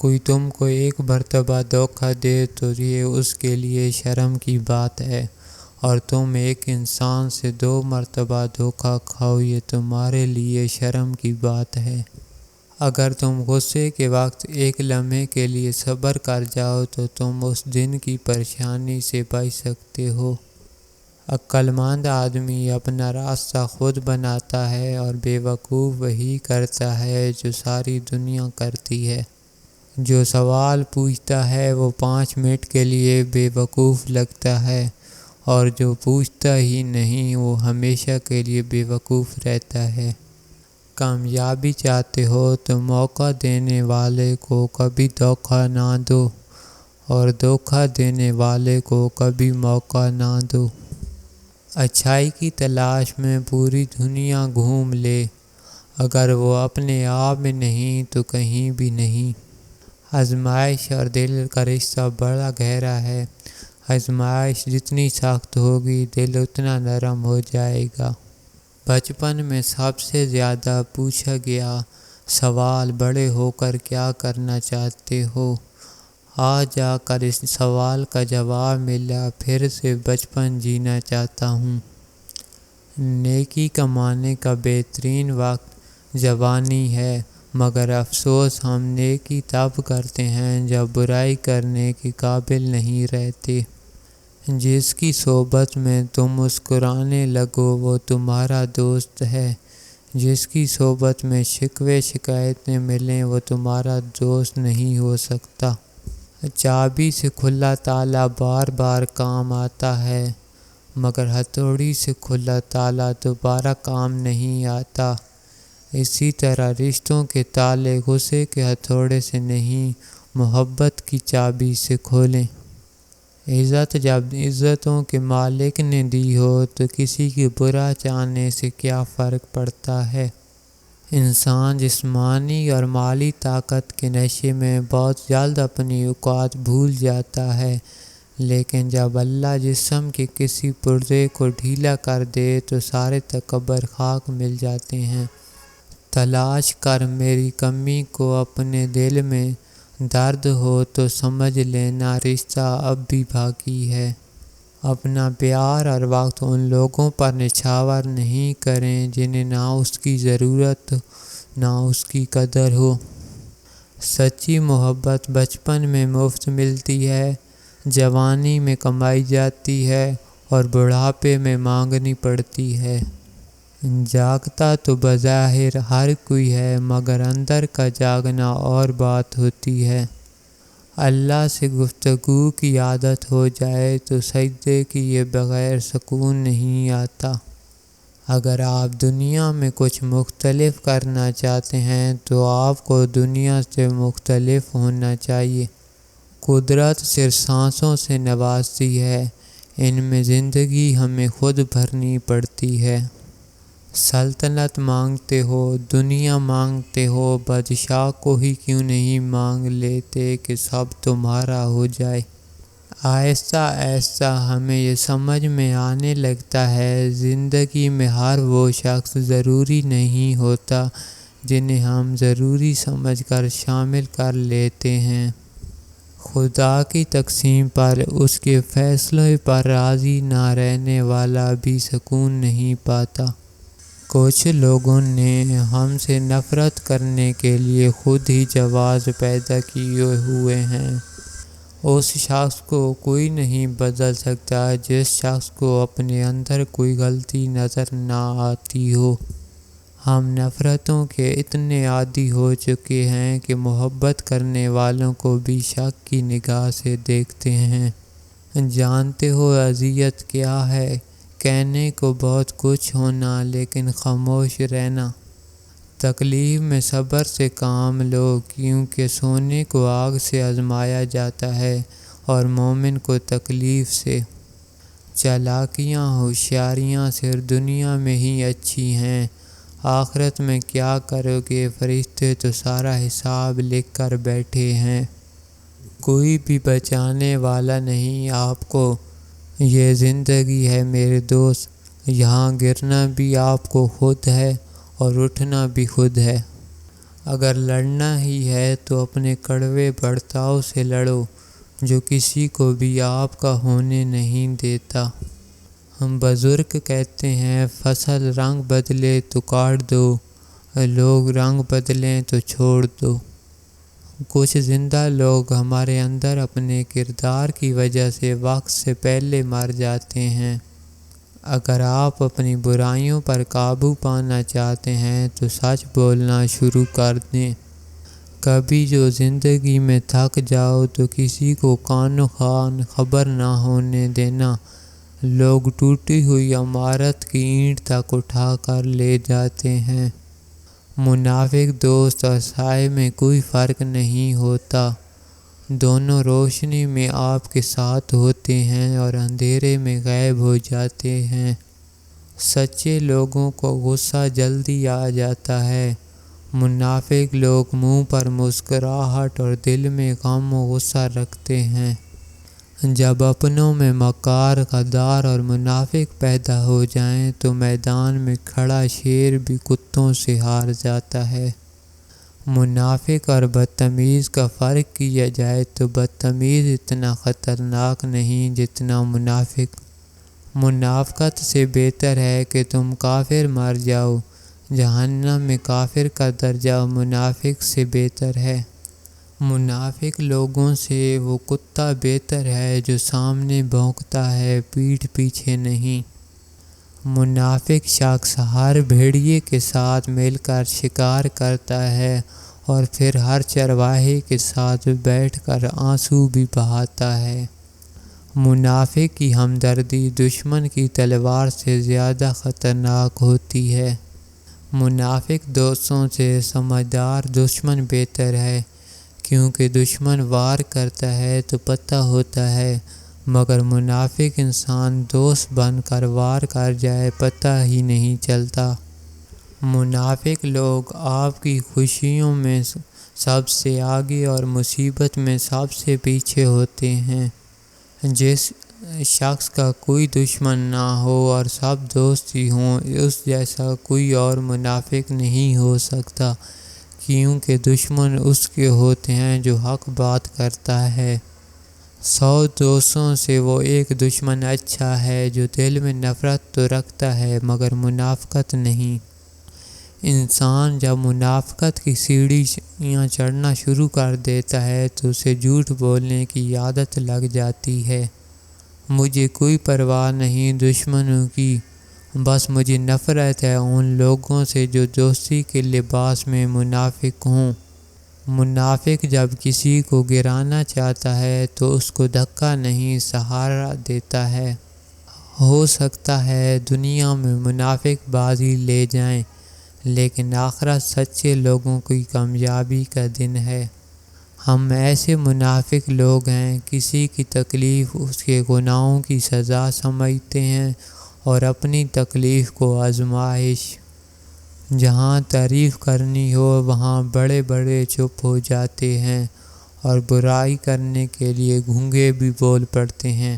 کوئی تم کو ایک مرتبہ دھوکہ دے تو یہ اس کے لیے شرم کی بات ہے، اور تم ایک انسان سے 2 مرتبہ دھوکہ کھاؤ یہ تمہارے لیے شرم کی بات ہے۔ اگر تم غصے کے وقت ایک لمحے کے لیے صبر کر جاؤ تو تم اس دن کی پریشانی سے بچ سکتے ہو۔ عقل مند آدمی اپنا راستہ خود بناتا ہے اور بے وقوف وہی کرتا ہے جو ساری دنیا کرتی ہے۔ جو سوال پوچھتا ہے وہ 5 منٹ کے لیے بے وقوف لگتا ہے، اور جو پوچھتا ہی نہیں وہ ہمیشہ کے لیے بے وقوف رہتا ہے۔ کامیابی چاہتے ہو تو موقع دینے والے کو کبھی دھوکہ نہ دو، اور دھوکہ دینے والے کو کبھی موقع نہ دو۔ اچھائی کی تلاش میں پوری دنیا گھوم لے، اگر وہ اپنے آپ میں نہیں تو کہیں بھی نہیں۔ آزمائش اور دل کا رشتہ بڑا گہرا ہے۔ آزمائش جتنی سخت ہوگی دل اتنا نرم ہو جائے گا۔ بچپن میں سب سے زیادہ پوچھا گیا سوال بڑے ہو کر کیا کرنا چاہتے ہو؟ آج جا کر اس سوال کا جواب ملا، پھر سے بچپن جینا چاہتا ہوں۔ نیکی کمانے کا بہترین وقت جوانی ہے، مگر افسوس ہم نیکی تب کرتے ہیں جب برائی کرنے کے قابل نہیں رہتے۔ جس کی صحبت میں تم مسکرانے لگو وہ تمہارا دوست ہے، جس کی صحبت میں شکوے شکایتیں ملیں وہ تمہارا دوست نہیں ہو سکتا۔ چابی سے کھلا تالا بار بار کام آتا ہے، مگر ہتھوڑی سے کھلا تالا دوبارہ کام نہیں آتا۔ اسی طرح رشتوں کے تالے غصے کے ہتھوڑے سے نہیں، محبت کی چابی سے کھولیں۔ عزت جب عزتوں کے مالک نے دی ہو تو کسی کی برا چاہنے سے کیا فرق پڑتا ہے؟ انسان جسمانی اور مالی طاقت کے نشے میں بہت جلد اپنی اوقات بھول جاتا ہے، لیکن جب اللہ جسم کے کسی پرزے کو ڈھیلا کر دے تو سارے تکبر خاک مل جاتے ہیں۔ تلاش کر میری کمی کو اپنے دل میں، درد ہو تو سمجھ لینا رشتہ اب بھی باقی ہے۔ اپنا پیار اور وقت ان لوگوں پر نچھاور نہیں کریں جنہیں نہ اس کی ضرورت نہ اس کی قدر ہو۔ سچی محبت بچپن میں مفت ملتی ہے، جوانی میں کمائی جاتی ہے اور بڑھاپے میں مانگنی پڑتی ہے۔ جاگتا تو بظاہر ہر کوئی ہے، مگر اندر کا جاگنا اور بات ہوتی ہے۔ اللہ سے گفتگو کی عادت ہو جائے تو سجدے کیے بغیر سکون نہیں آتا۔ اگر آپ دنیا میں کچھ مختلف کرنا چاہتے ہیں تو آپ کو دنیا سے مختلف ہونا چاہیے۔ قدرت صرف سانسوں سے نوازتی ہے، ان میں زندگی ہمیں خود بھرنی پڑتی ہے۔ سلطنت مانگتے ہو، دنیا مانگتے ہو، بادشاہ کو ہی کیوں نہیں مانگ لیتے کہ سب تمہارا ہو جائے؟ آہستہ آہستہ ہمیں یہ سمجھ میں آنے لگتا ہے زندگی میں ہر وہ شخص ضروری نہیں ہوتا جنہیں ہم ضروری سمجھ کر شامل کر لیتے ہیں۔ خدا کی تقسیم پر، اس کے فیصلے پر راضی نہ رہنے والا بھی سکون نہیں پاتا۔ کچھ لوگوں نے ہم سے نفرت کرنے کے لیے خود ہی جواز پیدا کیے ہوئے ہیں۔ اس شخص کو کوئی نہیں بدل سکتا جس شخص کو اپنے اندر کوئی غلطی نظر نہ آتی ہو۔ ہم نفرتوں کے اتنے عادی ہو چکے ہیں کہ محبت کرنے والوں کو بھی شک کی نگاہ سے دیکھتے ہیں۔ جانتے ہو اذیت کیا ہے؟ کہنے کو بہت کچھ ہونا لیکن خاموش رہنا۔ تکلیف میں صبر سے کام لو، کیونکہ سونے کو آگ سے آزمایا جاتا ہے اور مومن کو تکلیف سے۔ چالاکیاں ہوشیاریاں صرف دنیا میں ہی اچھی ہیں، آخرت میں کیا کرو گے؟ فرشتے تو سارا حساب لکھ کر بیٹھے ہیں۔ کوئی بھی بچانے والا نہیں آپ کو۔ یہ زندگی ہے میرے دوست، یہاں گرنا بھی آپ کو خود ہے اور اٹھنا بھی خود ہے۔ اگر لڑنا ہی ہے تو اپنے کڑوے برتاؤ سے لڑو جو کسی کو بھی آپ کا ہونے نہیں دیتا۔ ہم بزرگ کہتے ہیں فصل رنگ بدلے تو کاٹ دو، لوگ رنگ بدلیں تو چھوڑ دو۔ کچھ زندہ لوگ ہمارے اندر اپنے کردار کی وجہ سے وقت سے پہلے مر جاتے ہیں۔ اگر آپ اپنی برائیوں پر قابو پانا چاہتے ہیں تو سچ بولنا شروع کر دیں۔ کبھی جو زندگی میں تھک جاؤ تو کسی کو کان و کان خبر نہ ہونے دینا۔ لوگ ٹوٹی ہوئی عمارت کی اینٹ تک اٹھا کر لے جاتے ہیں۔ منافق دوست اور سائے میں کوئی فرق نہیں ہوتا، دونوں روشنی میں آپ کے ساتھ ہوتے ہیں اور اندھیرے میں غائب ہو جاتے ہیں۔ سچے لوگوں کو غصہ جلدی آ جاتا ہے، منافق لوگ منہ پر مسکراہٹ اور دل میں غم و غصہ رکھتے ہیں۔ جب اپنوں میں مکار، غدار اور منافق پیدا ہو جائیں تو میدان میں کھڑا شیر بھی کتوں سے ہار جاتا ہے۔ منافق اور بدتمیز کا فرق کیا جائے تو بدتمیز اتنا خطرناک نہیں جتنا منافق۔ منافقت سے بہتر ہے کہ تم کافر مر جاؤ، جہنم میں کافر کا درجہ منافق سے بہتر ہے۔ منافق لوگوں سے وہ کتا بہتر ہے جو سامنے بھونکتا ہے، پیٹھ پیچھے نہیں۔ منافق شخص ہر بھیڑیے کے ساتھ مل کر شکار کرتا ہے اور پھر ہر چرواہے کے ساتھ بیٹھ کر آنسو بھی بہاتا ہے۔ منافق کی ہمدردی دشمن کی تلوار سے زیادہ خطرناک ہوتی ہے۔ منافق دوستوں سے سمجھدار دشمن بہتر ہے، کیونکہ دشمن وار کرتا ہے تو پتہ ہوتا ہے، مگر منافق انسان دوست بن کر وار کر جائے پتہ ہی نہیں چلتا۔ منافق لوگ آپ کی خوشیوں میں سب سے آگے اور مصیبت میں سب سے پیچھے ہوتے ہیں۔ جس شخص کا کوئی دشمن نہ ہو اور سب دوست ہی ہوں، اس جیسا کوئی اور منافق نہیں ہو سکتا، کیونکہ دشمن اس کے ہوتے ہیں جو حق بات کرتا ہے۔ 100 دوستوں سے وہ ایک دشمن اچھا ہے جو دل میں نفرت تو رکھتا ہے مگر منافقت نہیں۔ انسان جب منافقت کی سیڑھیاں چڑھنا شروع کر دیتا ہے تو اسے جھوٹ بولنے کی عادت لگ جاتی ہے۔ مجھے کوئی پرواہ نہیں دشمنوں کی، بس مجھے نفرت ہے ان لوگوں سے جو دوستی کے لباس میں منافق ہوں۔ منافق جب کسی کو گرانا چاہتا ہے تو اس کو دھکا نہیں سہارا دیتا ہے۔ ہو سکتا ہے دنیا میں منافق بازی لے جائیں، لیکن آخرت سچے لوگوں کی کامیابی کا دن ہے۔ ہم ایسے منافق لوگ ہیں، کسی کی تکلیف اس کے گناہوں کی سزا سمجھتے ہیں اور اپنی تکلیف کو آزمائش۔ جہاں تعریف کرنی ہو وہاں بڑے بڑے چپ ہو جاتے ہیں اور برائی کرنے کے لیے گونگے بھی بول پڑتے ہیں۔